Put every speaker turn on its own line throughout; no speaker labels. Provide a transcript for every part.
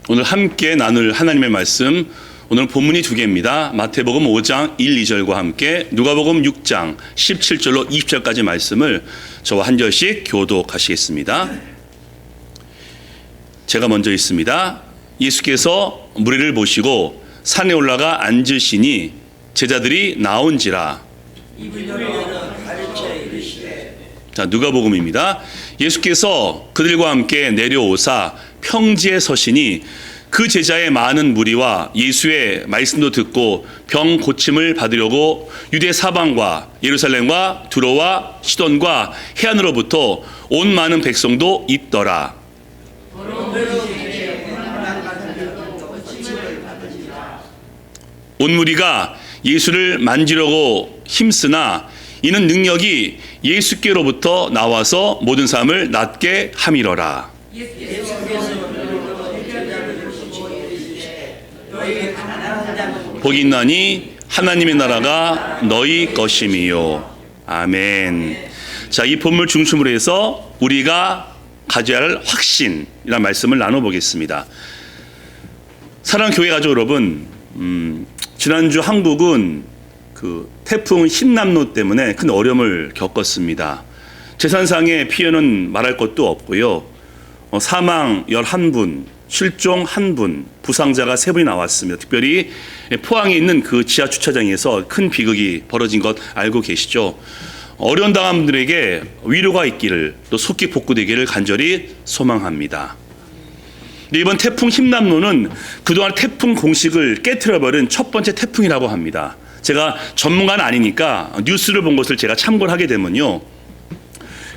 오늘 함께 나눌 하나님의 말씀, 오늘 본문이 두 개입니다. 마태복음 5장 1, 2절과 함께 누가복음 6장 17절로 20절까지 말씀을 저와 한 절씩 교독하시겠습니다. 제가 먼저 읽습니다. 예수께서 무리를 보시고 산에 올라가 앉으시니 제자들이 나온지라. 자, 누가복음입니다. 예수께서 그들과 함께 내려오사 평지에 서시니 그 제자의 많은 무리와 예수의 말씀도 듣고 병 고침을 받으려고 유대 사방과 예루살렘과 두로와 시돈과 해안으로부터 온 많은 백성도 있더라. 온 무리가 예수를 만지려고 힘쓰나 이는 능력이 예수께로부터 나와서 모든 사람을 낫게 함이러라. 복이 있나니 하나님의 나라가 너희 것임이요. 아멘. 자, 이 본문 중심으로 해서 우리가 가져야 할 확신이라는 말씀을 나눠보겠습니다. 사랑하는 교회 가족 여러분, 지난주 한국은 그 태풍 흰남노 때문에 큰 어려움을 겪었습니다. 재산상의 피해는 말할 것도 없고요. 사망 11분, 실종 1분, 부상자가 3분이 나왔습니다. 특별히 포항에 있는 그 지하 주차장에서 큰 비극이 벌어진 것 알고 계시죠? 어려운 당한 분들에게 위로가 있기를, 또 속기 복구되기를 간절히 소망합니다. 이번 태풍 흰남노는 그동안 태풍 공식을 깨트려버린 첫 번째 태풍이라고 합니다. 제가 전문가는 아니니까 뉴스를 본 것을 제가 참고를 하게 되면요,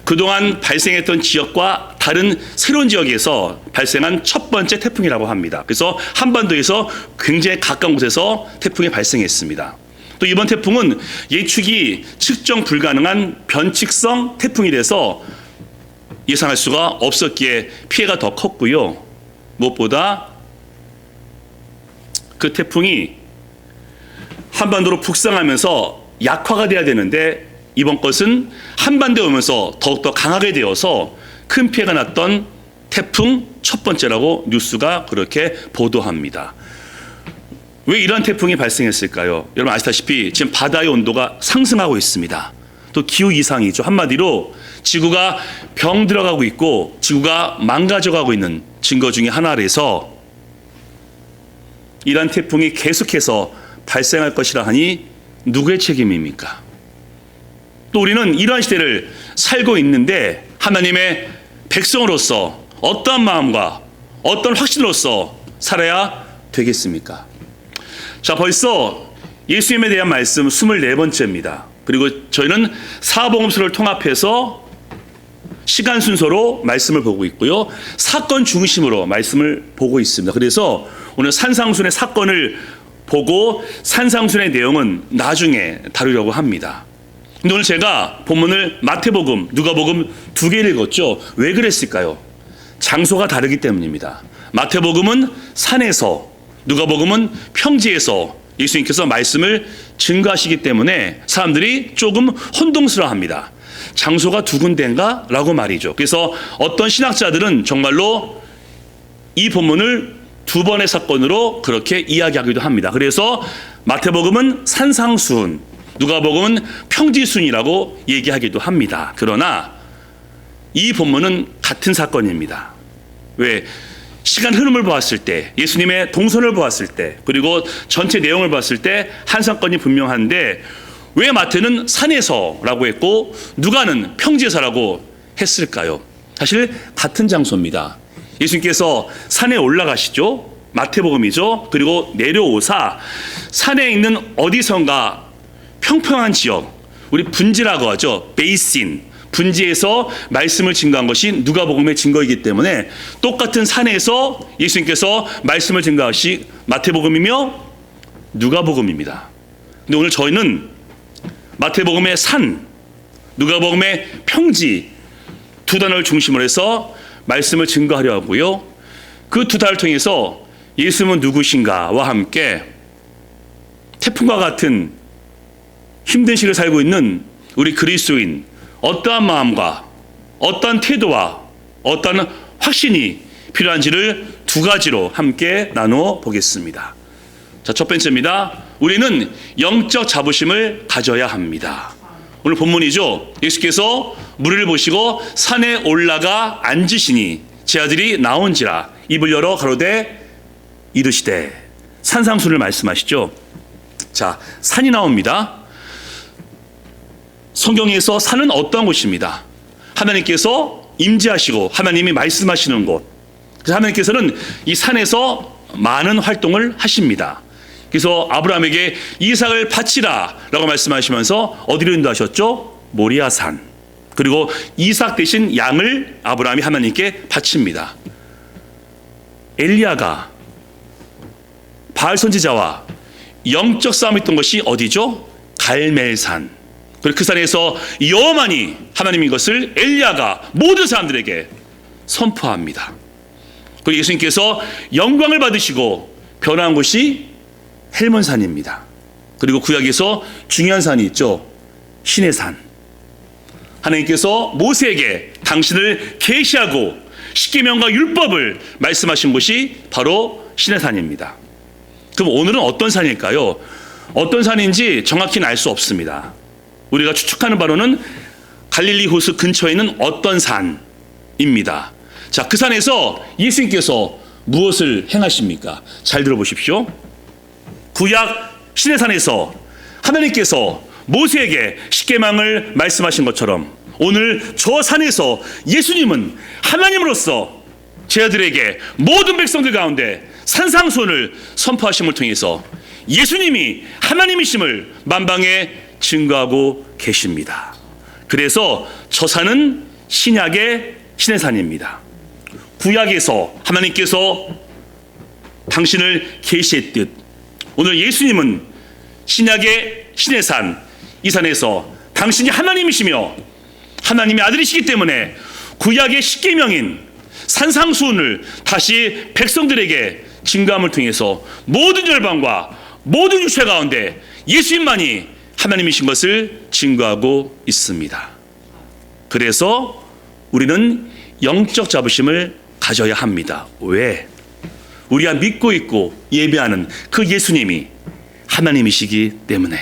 그동안 발생했던 지역과 다른 새로운 지역에서 발생한 첫 번째 태풍이라고 합니다. 그래서 한반도에서 굉장히 가까운 곳에서 태풍이 발생했습니다. 또 이번 태풍은 예측이 측정 불가능한 변칙성 태풍이라서 예상할 수가 없었기에 피해가 더 컸고요. 무엇보다 그 태풍이 한반도로 북상하면서 약화가 돼야 되는데 이번 것은 한반도에 오면서 더욱더 강하게 되어서 큰 피해가 났던 태풍 첫 번째라고 뉴스가 그렇게 보도합니다. 왜 이런 태풍이 발생했을까요? 여러분 아시다시피 지금 바다의 온도가 상승하고 있습니다. 또 기후 이상이죠. 한마디로 지구가 병들어가고 있고 지구가 망가져가고 있는 증거 중에 하나라서 이런 태풍이 계속해서 발생할 것이라 하니 누구의 책임입니까? 또 우리는 이러한 시대를 살고 있는데 하나님의 백성으로서 어떠한 마음과 어떤 확신으로서 살아야 되겠습니까? 자, 벌써 예수님에 대한 말씀 24번째입니다. 그리고 저희는 사복음서를 통합해서 시간 순서로 말씀을 보고 있고요, 사건 중심으로 말씀을 보고 있습니다. 그래서 오늘 산상순의 사건을 보고 산상순의 내용은 나중에 다루려고 합니다. 근데 오늘 제가 본문을 마태복음, 누가복음 두 개를 읽었죠. 왜 그랬을까요? 장소가 다르기 때문입니다. 마태복음은 산에서, 누가복음은 평지에서 예수님께서 말씀을 증거하시기 때문에 사람들이 조금 혼동스러워합니다. 장소가 두 군데인가? 라고 말이죠. 그래서 어떤 신학자들은 정말로 이 본문을 두 번의 사건으로 그렇게 이야기하기도 합니다. 그래서 마태복음은 산상순, 누가복음은 평지순이라고 얘기하기도 합니다. 그러나 이 본문은 같은 사건입니다. 왜? 시간 흐름을 보았을 때, 예수님의 동선을 보았을 때, 그리고 전체 내용을 봤을 때 한 사건이 분명한데 왜 마태는 산에서라고 했고 누가는 평지에서라고 했을까요? 사실 같은 장소입니다. 예수님께서 산에 올라가시죠. 마태복음이죠. 그리고 내려오사 산에 있는 어디선가 평평한 지역, 우리 분지라고 하죠. 베이신, 분지에서 말씀을 증거한 것이 누가복음의 증거이기 때문에 똑같은 산에서 예수님께서 말씀을 증거하시 마태복음이며 누가복음입니다. 근데 오늘 저희는 마태복음의 산, 누가복음의 평지 두 단어를 중심으로 해서 말씀을 증거하려 하고요, 그 두 단어를 통해서 예수님은 누구신가와 함께 태풍과 같은 힘든 시기를 살고 있는 우리 그리스도인, 어떠한 마음과 어떠한 태도와 어떠한 확신이 필요한지를 두 가지로 함께 나누어 보겠습니다. 자, 첫 번째입니다. 우리는 영적 자부심을 가져야 합니다. 오늘 본문이죠. 예수께서 무리를 보시고 산에 올라가 앉으시니 제 아들이 나온지라 입을 열어 가로되 이르시되, 산상수를 말씀하시죠. 자, 산이 나옵니다. 성경에서 산은 어떠한 곳입니다. 하나님께서 임재하시고 하나님이 말씀하시는 곳. 그래서 하나님께서는 이 산에서 많은 활동을 하십니다. 그래서 아브라함에게 이삭을 바치라 라고 말씀하시면서 어디로 인도하셨죠? 모리아산. 그리고 이삭 대신 양을 아브라함이 하나님께 바칩니다. 엘리야가 바알 선지자와 영적 싸움이 있던 것이 어디죠? 갈멜산. 그리고 그 산에서 여호와만이 하나님인 것을 엘리야가 모든 사람들에게 선포합니다. 그리고 예수님께서 영광을 받으시고 변화한 곳이 헬몬산입니다. 그리고 구약에서 중요한 산이 있죠. 시내산. 하나님께서 모세에게 당신을 계시하고 십계명과 율법을 말씀하신 곳이 바로 시내산입니다. 그럼 오늘은 어떤 산일까요? 어떤 산인지 정확히는 알 수 없습니다. 우리가 추측하는 바로는 갈릴리 호수 근처에 있는 어떤 산입니다. 자, 그 산에서 예수님께서 무엇을 행하십니까? 잘 들어보십시오. 구약 시내산에서 하나님께서 모세에게 십계명을 말씀하신 것처럼 오늘 저 산에서 예수님은 하나님으로서 제 아들에게 모든 백성들 가운데 산상수훈을 선포하심을 통해서 예수님이 하나님이심을 만방에 증거하고 계십니다. 그래서 저 산은 신약의 시내산입니다. 구약에서 하나님께서 당신을 계시했듯 오늘 예수님은 신약의 시내산, 이 산에서 당신이 하나님이시며 하나님의 아들이시기 때문에 구약의 십계명인 산상수훈을 다시 백성들에게 증거함을 통해서 모든 열방과 모든 육체 가운데 예수님만이 하나님이신 것을 증거하고 있습니다. 그래서 우리는 영적 자부심을 가져야 합니다. 왜? 우리가 믿고 있고 예배하는 그 예수님이 하나님이시기 때문에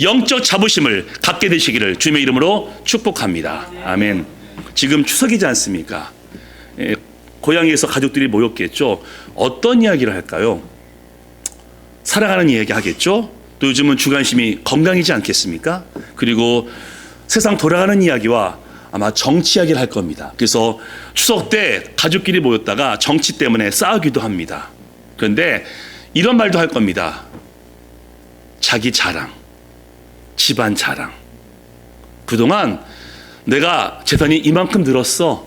영적 자부심을 갖게 되시기를 주님의 이름으로 축복합니다. 아멘. 지금 추석이지 않습니까? 고향에서 가족들이 모였겠죠. 어떤 이야기를 할까요? 살아가는 이야기 하겠죠. 또 요즘은 주간심이 건강이지 않겠습니까? 그리고 세상 돌아가는 이야기와 아마 정치 이야기를 할 겁니다. 그래서 추석 때 가족끼리 모였다가 정치 때문에 싸우기도 합니다. 그런데 이런 말도 할 겁니다. 자기 자랑, 집안 자랑. 그동안 내가 재산이 이만큼 늘었어.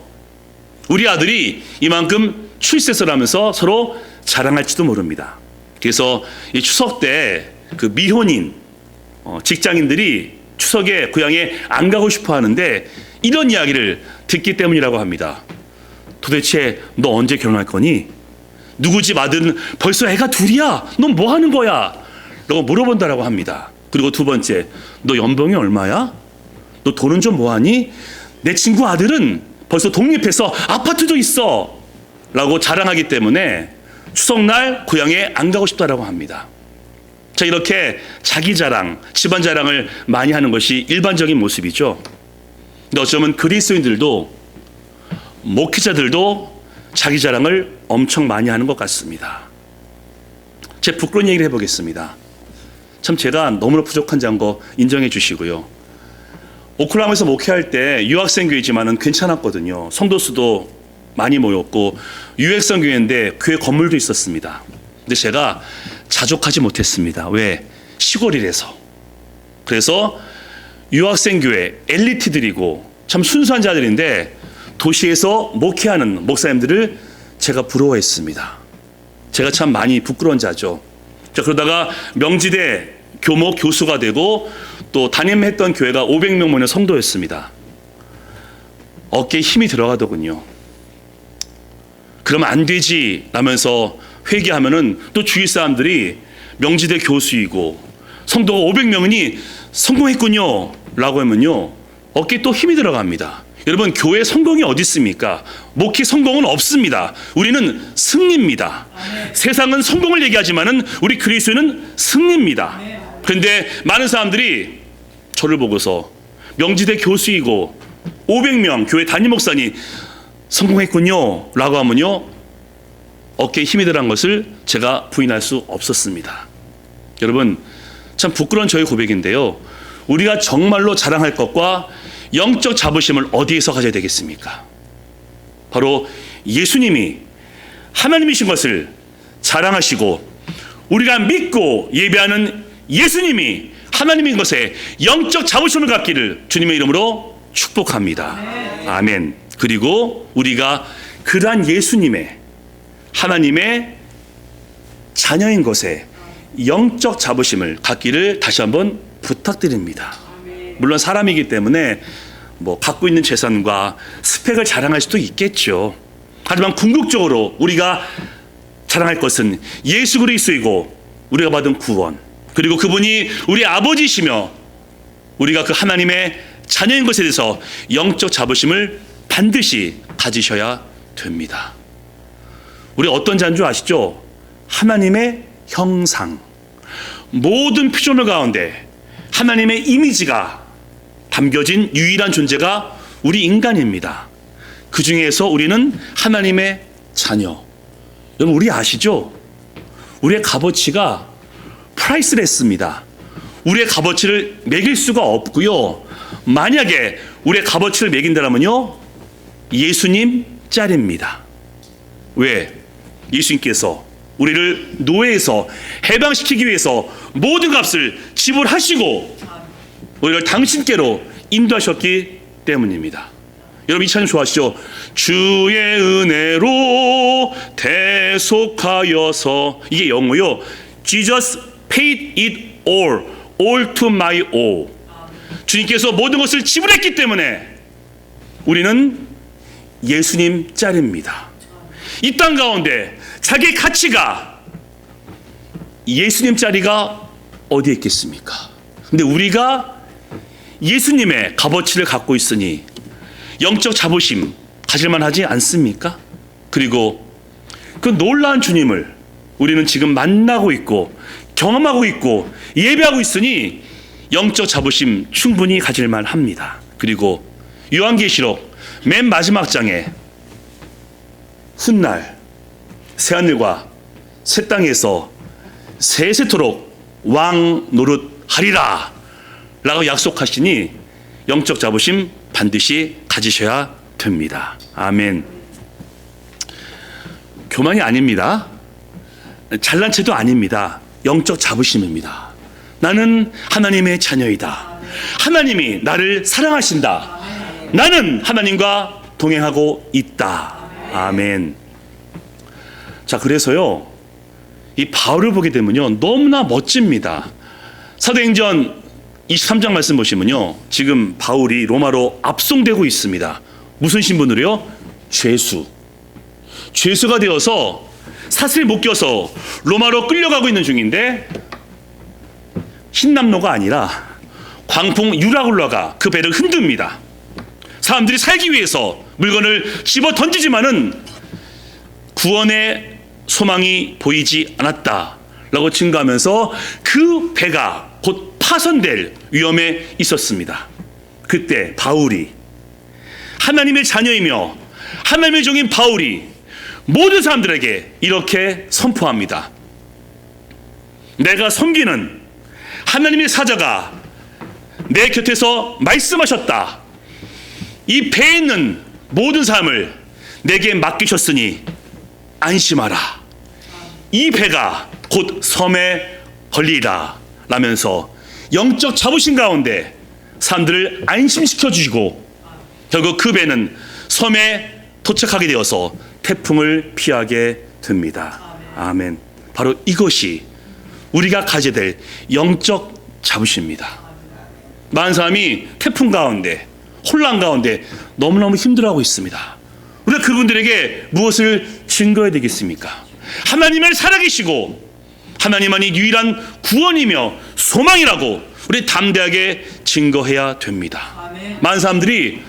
우리 아들이 이만큼 출세를 하면서 서로 자랑할지도 모릅니다. 그래서 이 추석 때 그 미혼인 직장인들이 추석에 고향에 안 가고 싶어 하는데 이런 이야기를 듣기 때문이라고 합니다. 도대체 너 언제 결혼할 거니? 누구 집 아들은 벌써 애가 둘이야. 넌 뭐 하는 거야? 라고 물어본다라고 합니다. 그리고 두 번째, 너 연봉이 얼마야? 너 돈은 좀 뭐하니? 내 친구 아들은 벌써 독립해서 아파트도 있어. 라고 자랑하기 때문에 추석날 고향에 안 가고 싶다라고 합니다. 자, 이렇게 자기 자랑, 집안 자랑을 많이 하는 것이 일반적인 모습이죠. 근데 어쩌면 그리스도인들도 목회자들도 자기 자랑을 엄청 많이 하는 것 같습니다. 제 부끄러운 얘기를 해보겠습니다. 참 제가 너무나 부족한지 한 거 인정해 주시고요. 오클라호마에서 목회할 때 유학생 교회지만은 괜찮았거든요. 성도 수도 많이 모였고 유학생 교회인데 교회 건물도 있었습니다. 근데 제가 자족하지 못했습니다. 왜? 시골이라서. 그래서 유학생 교회 엘리트들이고 참 순수한 자들인데 도시에서 목회하는 목사님들을 제가 부러워했습니다. 제가 참 많이 부끄러운 자죠. 자, 그러다가 명지대 교목 교수가 되고 또 담임했던 교회가 500명 모이는 성도였습니다. 어깨에 힘이 들어가더군요. 그러면 안 되지 라면서 회개하면은 또 주위 사람들이 명지대 교수이고 성도가 500명이니 성공했군요 라고 하면요 어깨에 또 힘이 들어갑니다. 여러분, 교회 성공이 어디 있습니까? 목회 성공은 없습니다. 우리는 승리입니다. 세상은 성공을 얘기하지만은 우리 그리스도는 승리입니다. 그런데 많은 사람들이 저를 보고서 명지대 교수이고 500명 교회 담임 목사님 성공했군요 라고 하면요, 어깨에 힘이 들어간 것을 제가 부인할 수 없었습니다. 여러분, 참 부끄러운 저의 고백인데요, 우리가 정말로 자랑할 것과 영적 자부심을 어디에서 가져야 되겠습니까? 바로 예수님이 하나님이신 것을 자랑하시고 우리가 믿고 예배하는 예수님이 하나님인 것에 영적 자부심을 갖기를 주님의 이름으로 축복합니다. 아멘. 그리고 우리가 그러한 예수님의 하나님의 자녀인 것에 영적 자부심을 갖기를 다시 한번 부탁드립니다. 물론 사람이기 때문에 갖고 있는 재산과 스펙을 자랑할 수도 있겠죠. 하지만 궁극적으로 우리가 자랑할 것은 예수 그리스도이고 우리가 받은 구원, 그리고 그분이 우리 아버지시며 우리가 그 하나님의 자녀인 것에 대해서 영적 자부심을 반드시 가지셔야 됩니다. 우리 어떤 자인 줄 아시죠? 하나님의 형상, 모든 피조물 가운데 하나님의 이미지가 담겨진 유일한 존재가 우리 인간입니다. 그 중에서 우리는 하나님의 자녀. 여러분, 우리 아시죠? 우리의 값어치가 프라이스레스입니다. 우리의 값어치를 매길 수가 없고요, 만약에 우리의 값어치를 매긴다면요, 예수님 짤입니다. 왜? 예수님께서 우리를 노예에서 해방시키기 위해서 모든 값을 지불하시고 우리를 당신께로 인도하셨기 때문입니다. 여러분, 이 찬양 좋아하시죠? 주의 은혜로 대속하여서, 이게 영어요. Jesus paid it all to my all. 주님께서 모든 것을 지불했기 때문에 우리는 예수님 짤입니다. 이 땅 가운데 자기 가치가 예수님 짤이가 어디에 있겠습니까? 근데 우리가 예수님의 값어치를 갖고 있으니 영적 자부심 가질만 하지 않습니까? 그리고 그 놀라운 주님을 우리는 지금 만나고 있고 경험하고 있고 예배하고 있으니 영적 자부심 충분히 가질만 합니다. 그리고 요한계시록 맨 마지막 장에 훗날 새하늘과 새 땅에서 세세토록 왕 노릇하리라 라고 약속하시니 영적 자부심 반드시 가지셔야 됩니다. 아멘. 교만이 아닙니다. 잘난 체도 아닙니다. 영적 자부심입니다. 나는 하나님의 자녀이다. 하나님이 나를 사랑하신다. 나는 하나님과 동행하고 있다. 아멘. 자, 그래서요, 이 바울을 보게 되면요, 너무나 멋집니다. 사도행전 23장 말씀 보시면요, 지금 바울이 로마로 압송되고 있습니다. 무슨 신분으로요? 죄수가 되어서 사슬에 묶여서 로마로 끌려가고 있는 중인데, 흰남노가 아니라 광풍 유라굴라가 그 배를 흔듭니다. 사람들이 살기 위해서 물건을 집어 던지지만은 구원의 소망이 보이지 않았다라고 증거하면서 그 배가 곧 파손될 위험에 있었습니다. 그때 바울이, 하나님의 자녀이며 하나님의 종인 바울이 모든 사람들에게 이렇게 선포합니다. 내가 섬기는 하나님의 사자가 내 곁에서 말씀하셨다. 이 배에 있는 모든 사람을 내게 맡기셨으니 안심하라. 이 배가 곧 섬에 걸리리라 라면서 영적 자부심 가운데 사람들을 안심시켜 주시고 결국 그 배는 섬에 도착하게 되어서 태풍을 피하게 됩니다. 아멘. 바로 이것이 우리가 가져야 될 영적 자부심입니다. 많은 사람이 태풍 가운데, 혼란 가운데 너무너무 힘들어하고 있습니다. 우리가 그분들에게 무엇을 증거해야 되겠습니까? 하나님을 살아계시고 하나님만이 유일한 구원이며 소망이라고 우리 담대하게 증거해야 됩니다. 많은 사람들이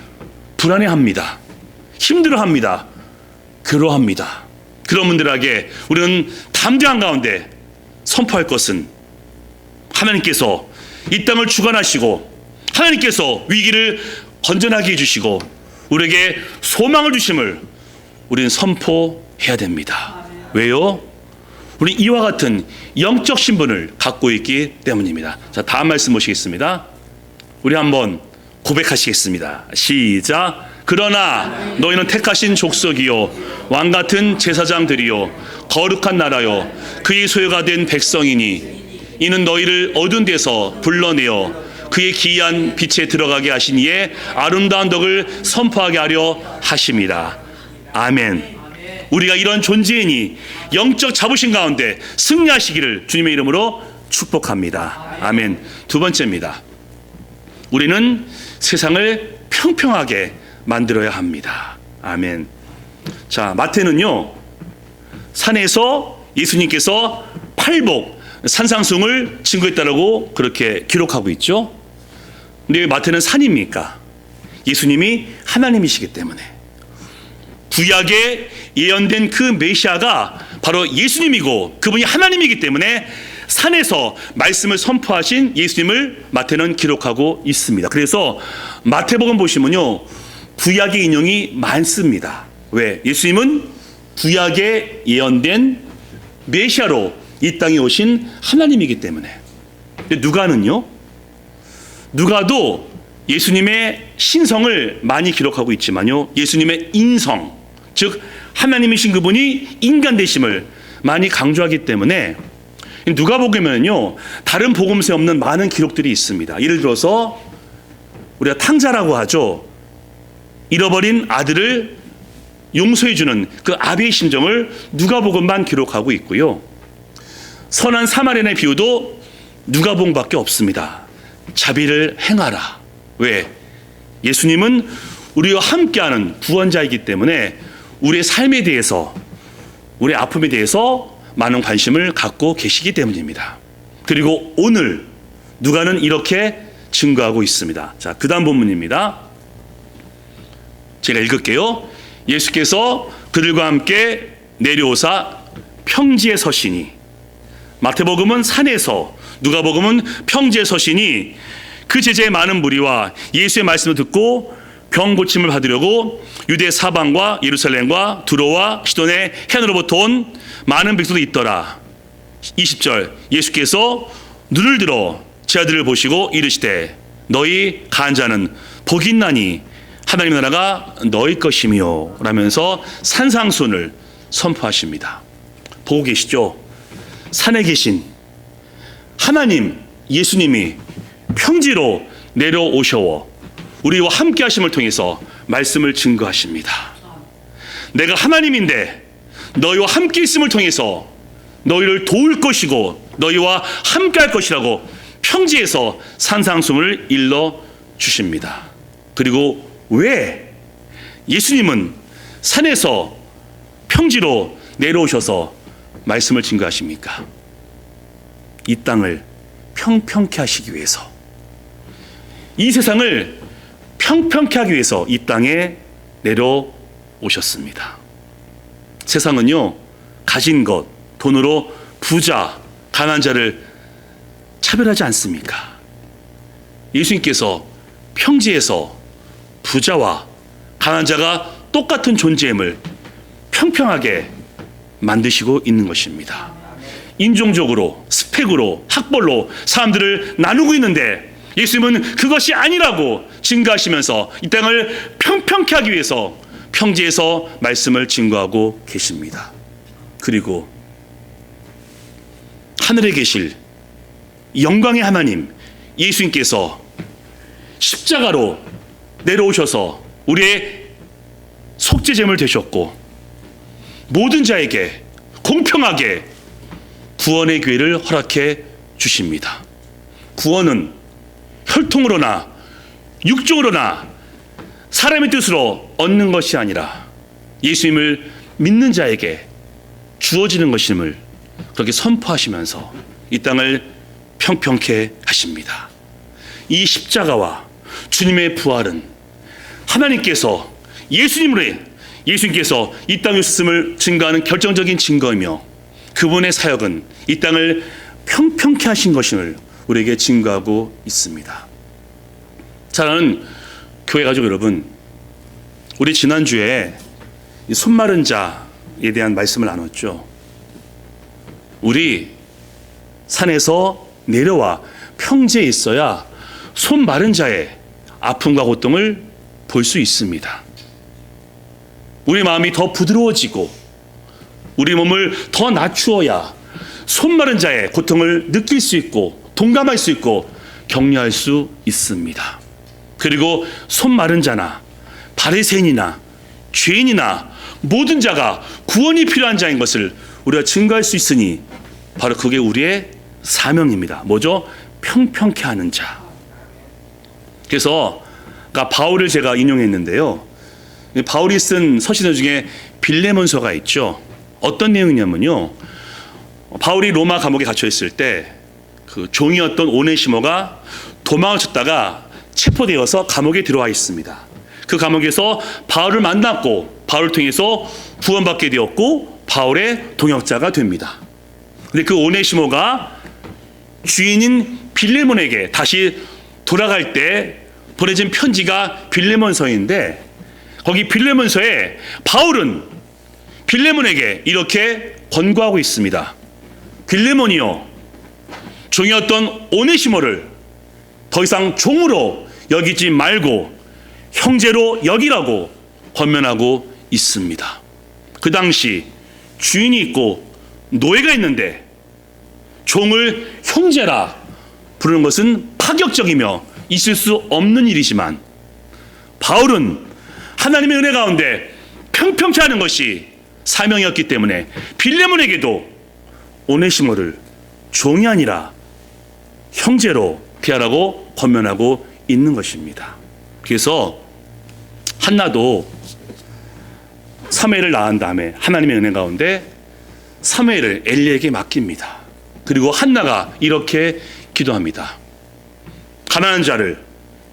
불안해합니다. 힘들어합니다. 괴로워합니다. 그런 분들에게 우리는 담대한 가운데 선포할 것은 하나님께서 이 땅을 주관하시고 하나님께서 위기를 건전하게 해주시고 우리에게 소망을 주심을 우리는 선포해야 됩니다. 왜요? 우리 이와 같은 영적 신분을 갖고 있기 때문입니다. 자, 다음 말씀 보시겠습니다. 우리 한번 고백하시겠습니다. 시작. 그러나 너희는 택하신 족속이요 왕같은 제사장들이요 거룩한 나라요 그의 소유가 된 백성이니 이는 너희를 어두운 데서 불러내어 그의 기이한 빛에 들어가게 하신 이의 아름다운 덕을 선포하게 하려 하심이라. 아멘. 우리가 이런 존재이니 영적 자부심 가운데 승리하시기를 주님의 이름으로 축복합니다. 아멘. 두 번째입니다. 우리는 세상을 평평하게 만들어야 합니다. 아멘. 자, 마태는요, 산에서 예수님께서 팔복, 산상수훈을 증거했다라고 그렇게 기록하고 있죠. 근데 왜 마태는 산입니까? 예수님이 하나님이시기 때문에. 구약에 예언된 그 메시아가 바로 예수님이고 그분이 하나님이기 때문에 산에서 말씀을 선포하신 예수님을 마태는 기록하고 있습니다. 그래서 마태복음 보시면요, 구약의 인용이 많습니다. 왜? 예수님은 구약에 예언된 메시아로 이 땅에 오신 하나님이기 때문에. 근데 누가는요, 누가도 예수님의 신성을 많이 기록하고 있지만요, 예수님의 인성, 즉 하나님이신 그분이 인간 되심을 많이 강조하기 때문에 누가복음에는요, 다른 복음서에 없는 많은 기록들이 있습니다. 예를 들어서 우리가 탕자라고 하죠. 잃어버린 아들을 용서해주는 그 아비의 심정을 누가복음만 기록하고 있고요. 선한 사마리아인의 비유도 누가복음밖에 없습니다. 자비를 행하라. 왜? 예수님은 우리와 함께하는 구원자이기 때문에 우리의 삶에 대해서, 우리의 아픔에 대해서 많은 관심을 갖고 계시기 때문입니다. 그리고 오늘 누가는 이렇게 증거하고 있습니다. 자, 그 다음 본문입니다. 제가 읽을게요. 예수께서 그들과 함께 내려오사 평지에 서시니, 마태복음은 산에서, 누가복음은 평지에 서시니 그 제자의 많은 무리와 예수의 말씀을 듣고 병 고침을 받으려고 유대 사방과 예루살렘과 두로와 시돈의 해안으로부터 온 많은 백성도 있더라. 20절, 예수께서 눈을 들어 제 아들을 보시고 이르시되 너희 가한 자는 복이 있나니 하나님 나라가 너희 것이며 라면서 산상수훈을 선포하십니다. 보고 계시죠? 산에 계신 하나님 예수님이 평지로 내려오셔 우리와 함께 하심을 통해서 말씀을 증거하십니다. 내가 하나님인데 너희와 함께 있음을 통해서 너희를 도울 것이고 너희와 함께 할 것이라고 평지에서 산상수훈을 일러 주십니다. 그리고 왜 예수님은 산에서 평지로 내려오셔서 말씀을 증거하십니까? 이 땅을 평평케 하시기 위해서, 이 세상을 평평케 하기 위해서 이 땅에 내려오셨습니다. 세상은요, 가진 것, 돈으로 부자, 가난한 자를 차별하지 않습니까? 예수님께서 평지에서 부자와 가난한 자가 똑같은 존재임을 평평하게 만드시고 있는 것입니다. 인종적으로, 스펙으로, 학벌로 사람들을 나누고 있는데 예수님은 그것이 아니라고 증거하시면서 이 땅을 평평케 하기 위해서 평지에서 말씀을 증거하고 계십니다. 그리고 하늘에 계실 영광의 하나님 예수님께서 십자가로 내려오셔서 우리의 속죄제물 되셨고 모든 자에게 공평하게 구원의 기회를 허락해 주십니다. 구원은 혈통으로나 육종으로나 사람의 뜻으로 얻는 것이 아니라 예수님을 믿는 자에게 주어지는 것임을 그렇게 선포하시면서 이 땅을 평평케 하십니다. 이 십자가와 주님의 부활은 하나님께서 예수님께서 이 땅에 오셨음을 증거하는 결정적인 증거이며 그분의 사역은 이 땅을 평평케 하신 것임을 우리에게 증거하고 있습니다. 사랑하는 교회 가족 여러분, 우리 지난주에 손 마른 자에 대한 말씀을 나눴죠. 우리 산에서 내려와 평지에 있어야 손 마른 자의 아픔과 고통을 볼 수 있습니다. 우리 마음이 더 부드러워지고 우리 몸을 더 낮추어야 손 마른 자의 고통을 느낄 수 있고 동감할 수 있고 격려할 수 있습니다. 그리고 손 마른 자나 바리새인이나 죄인이나 모든 자가 구원이 필요한 자인 것을 우리가 증거할 수 있으니 바로 그게 우리의 사명입니다. 뭐죠? 평평케 하는 자. 그래서 바울을 제가 인용했는데요. 바울이 쓴 서신서 중에 빌레몬서가 있죠. 어떤 내용이냐면요. 바울이 로마 감옥에 갇혀 있을 때 그 종이었던 오네시모가 도망을 쳤다가 체포되어서 감옥에 들어와 있습니다. 그 감옥에서 바울을 만났고 바울을 통해서 구원받게 되었고 바울의 동역자가 됩니다. 근데 그 오네시모가 주인인 빌레몬에게 다시 돌아갈 때 보내진 편지가 빌레몬서인데 거기 빌레몬서에 바울은 빌레몬에게 이렇게 권고하고 있습니다. 빌레몬이여, 종이었던 오네시모를 더 이상 종으로 여기지 말고 형제로 여기라고 권면하고 있습니다. 그 당시 주인이 있고 노예가 있는데 종을 형제라 부르는 것은 파격적이며 있을 수 없는 일이지만 바울은 하나님의 은혜 가운데 평평케 하는 것이 사명이었기 때문에 빌레몬에게도 오네시모를 종이 아니라 형제로 대하라고 권면하고 있는 것입니다. 그래서 한나도 사무엘을 낳은 다음에 하나님의 은혜 가운데 사무엘을 엘리에게 맡깁니다. 그리고 한나가 이렇게 기도합니다. 가난한 자를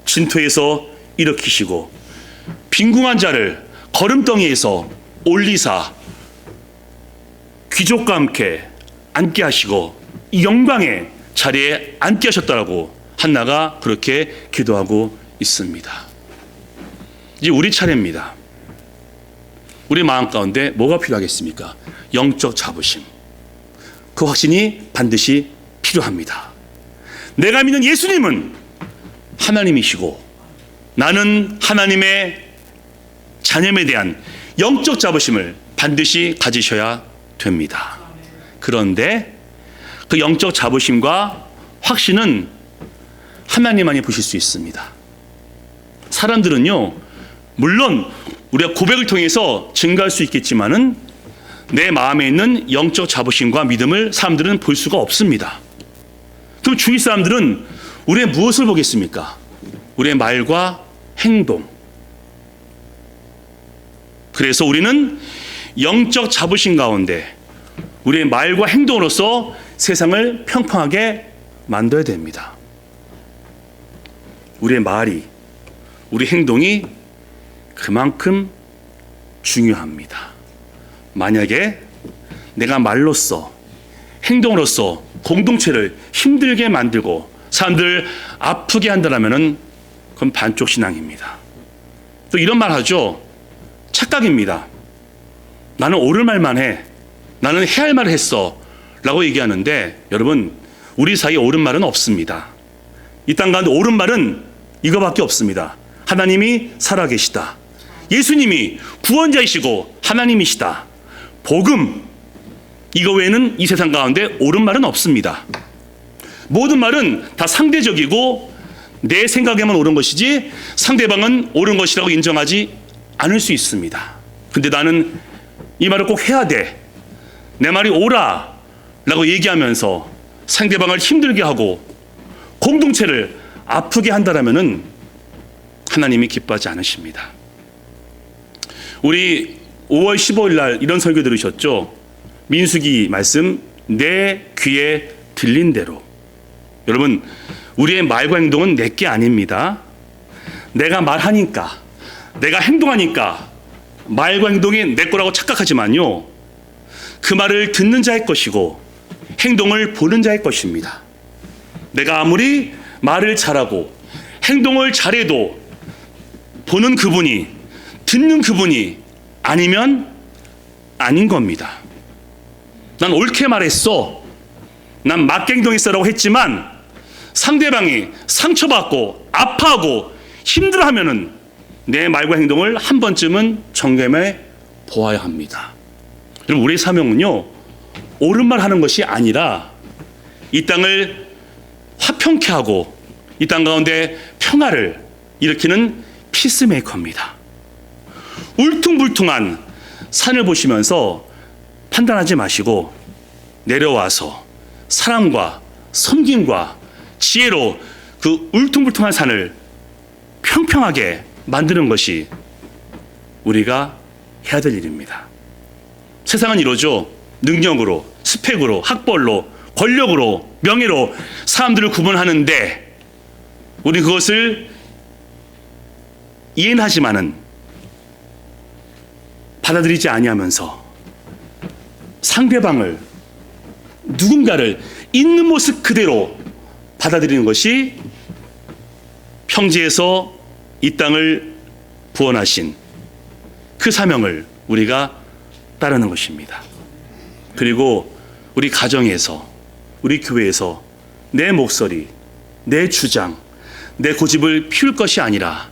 진토에서 일으키시고 빈궁한 자를 거름덩이에서 올리사 귀족과 함께 앉게 하시고 이 영광의 자리에 앉게 하셨다라고 한나가 그렇게 기도하고 있습니다. 이제 우리 차례입니다. 우리 마음 가운데 뭐가 필요하겠습니까? 영적 자부심. 그 확신이 반드시 필요합니다. 내가 믿는 예수님은 하나님이시고 나는 하나님의 자녀에 대한 영적 자부심을 반드시 가지셔야 됩니다. 그런데 그 영적 자부심과 확신은 하나님만이 보실 수 있습니다. 사람들은요, 물론 우리가 고백을 통해서 증가할 수 있겠지만은 내 마음에 있는 영적 자부심과 믿음을 사람들은 볼 수가 없습니다. 그럼 주위 사람들은 우리의 무엇을 보겠습니까? 우리의 말과 행동. 그래서 우리는 영적 자부심 가운데 우리의 말과 행동으로서 세상을 평평하게 만들어야 됩니다. 우리의 말이, 우리 행동이 그만큼 중요합니다. 만약에 내가 말로써, 행동으로써 공동체를 힘들게 만들고 사람들 아프게 한다면 그건 반쪽 신앙입니다. 또 이런 말 하죠. 착각입니다. 나는 옳을 말만 해. 나는 해야 할 말을 했어. 라고 얘기하는데 여러분, 우리 사이에 옳은 말은 없습니다. 이 땅 가운데 옳은 말은 이거밖에 없습니다. 하나님이 살아계시다. 예수님이 구원자이시고 하나님이시다. 복음, 이거 외에는 이 세상 가운데 옳은 말은 없습니다. 모든 말은 다 상대적이고 내 생각에만 옳은 것이지 상대방은 옳은 것이라고 인정하지 않을 수 있습니다. 근데 나는 이 말을 꼭 해야 돼. 내 말이 옳아 라고 얘기하면서 상대방을 힘들게 하고 공동체를 아프게 한다라면은 하나님이 기뻐하지 않으십니다. 우리 5월 15일 날 이런 설교 들으셨죠? 민수기 말씀, 내 귀에 들린 대로. 여러분, 우리의 말과 행동은 내게 아닙니다. 내가 말하니까, 내가 행동하니까 말과 행동이 내 거라고 착각하지만요, 그 말을 듣는 자의 것이고 행동을 보는 자의 것입니다. 내가 아무리 말을 잘하고 행동을 잘해도 보는 그분이, 듣는 그분이 아니면 아닌 겁니다. 난 옳게 말했어, 난 맞게 행동했어라고 했지만 상대방이 상처받고 아파하고 힘들어하면은 내 말과 행동을 한 번쯤은 점검해 보아야 합니다. 여러분, 우리의 사명은요, 옳은 말 하는 것이 아니라 이 땅을 화평케 하고 이 땅 가운데 평화를 일으키는 피스메이커입니다. 울퉁불퉁한 산을 보시면서 판단하지 마시고 내려와서 사랑과 섬김과 지혜로 그 울퉁불퉁한 산을 평평하게 만드는 것이 우리가 해야 될 일입니다. 세상은 이러죠. 능력으로, 스펙으로, 학벌로, 권력으로, 명예로 사람들을 구분하는데 우리 그것을 이해는 하지만은 받아들이지 아니하면서 상대방을, 누군가를 있는 모습 그대로 받아들이는 것이 평지에서 이 땅을 구원하신 그 사명을 우리가 따르는 것입니다. 그리고 우리 가정에서, 우리 교회에서 내 목소리, 내 주장, 내 고집을 피울 것이 아니라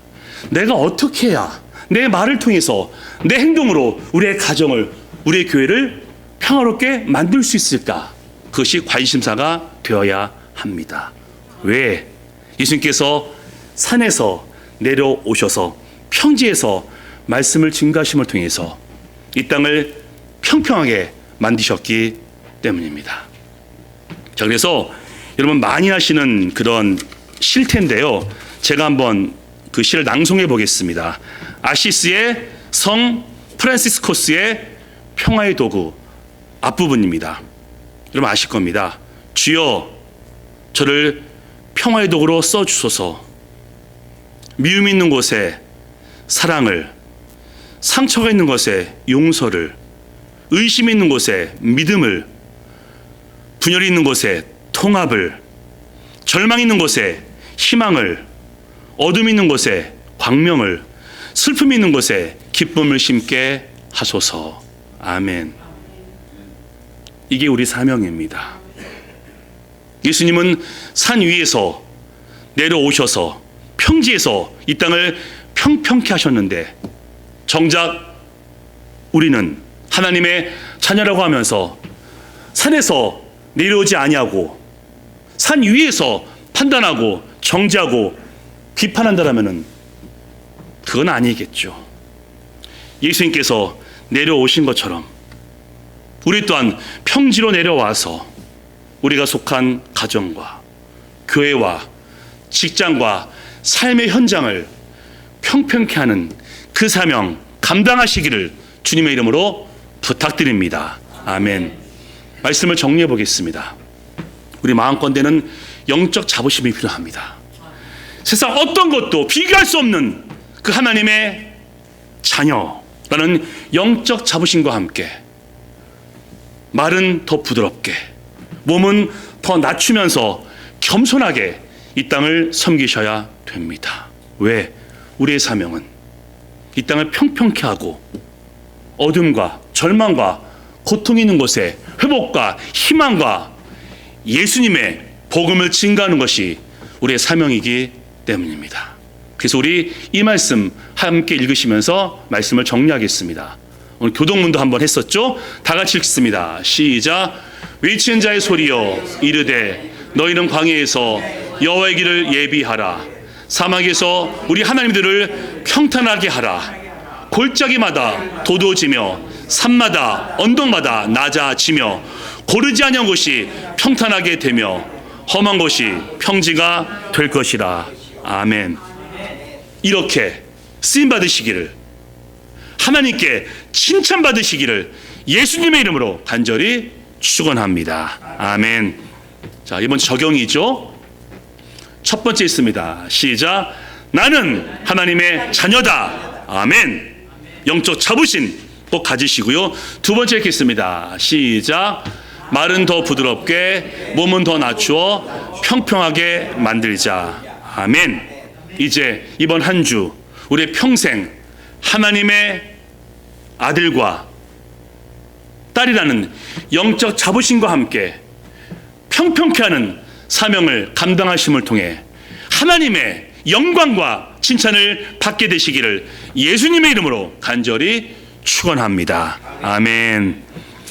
내가 어떻게 해야 내 말을 통해서, 내 행동으로 우리의 가정을, 우리의 교회를 평화롭게 만들 수 있을까? 그것이 관심사가 되어야 합니다. 왜? 예수님께서 산에서 내려오셔서 평지에서 말씀을 증거하심을 통해서 이 땅을 평평하게 만드셨기 때문입니다. 자, 그래서 여러분 많이 하시는 그런 실태인데요, 제가 한번 그 시를 낭송해 보겠습니다. 아시스의 성 프란시스코스의 평화의 도구 앞부분입니다. 여러분 아실 겁니다. 주여 저를 평화의 도구로 써주소서. 미움 있는 곳에 사랑을, 상처가 있는 곳에 용서를, 의심 있는 곳에 믿음을, 분열이 있는 곳에 통합을, 절망 있는 곳에 희망을, 어둠 있는 곳에 광명을, 슬픔이 있는 곳에 기쁨을 심게 하소서. 아멘. 이게 우리 사명입니다. 예수님은 산 위에서 내려오셔서 평지에서 이 땅을 평평케 하셨는데 정작 우리는 하나님의 자녀라고 하면서 산에서 내려오지 아니하고 산 위에서 판단하고 정죄하고 비판한다라면은 그건 아니겠죠. 예수님께서 내려오신 것처럼 우리 또한 평지로 내려와서 우리가 속한 가정과 교회와 직장과 삶의 현장을 평평케 하는 그 사명 감당하시기를 주님의 이름으로 부탁드립니다. 아멘. 말씀을 정리해 보겠습니다. 우리 마음건대는 영적 자부심이 필요합니다. 세상 어떤 것도 비교할 수 없는 그 하나님의 자녀라는 영적 자부심과 함께 말은 더 부드럽게, 몸은 더 낮추면서 겸손하게 이 땅을 섬기셔야 됩니다. 왜? 우리의 사명은 이 땅을 평평케 하고 어둠과 절망과 고통이 있는 곳에 회복과 희망과 예수님의 복음을 증가하는 것이 우리의 사명이기 때문입니다. 그래서 우리 이 말씀 함께 읽으시면서 말씀을 정리하겠습니다. 오늘 교동문도 한번 했었죠? 다 같이 읽습니다. 시작. 외치는 자의 소리여 이르되 너희는 광야에서 여호와의 길을 예비하라. 사막에서 우리 하나님들을 평탄하게 하라. 골짜기마다 도도지며 산마다 언덕마다 낮아지며 고르지 아니한 곳이 평탄하게 되며 험한 곳이 평지가 될 것이라. 아멘. 이렇게 쓰임 받으시기를, 하나님께 칭찬 받으시기를 예수님의 이름으로 간절히 축원합니다. 아멘. 자, 이번 적용이죠. 첫 번째 있습니다. 시작. 나는 하나님의 자녀다. 아멘. 영적 자부심 꼭 가지시고요. 두 번째 읽겠습니다. 시작. 말은 더 부드럽게, 몸은 더 낮추어 평평하게 만들자. 아멘. 이제 이번 한 주 우리의 평생 하나님의 아들과 딸이라는 영적 자부심과 함께 평평케 하는 사명을 감당하심을 통해 하나님의 영광과 칭찬을 받게 되시기를 예수님의 이름으로 간절히 축원합니다. 아멘.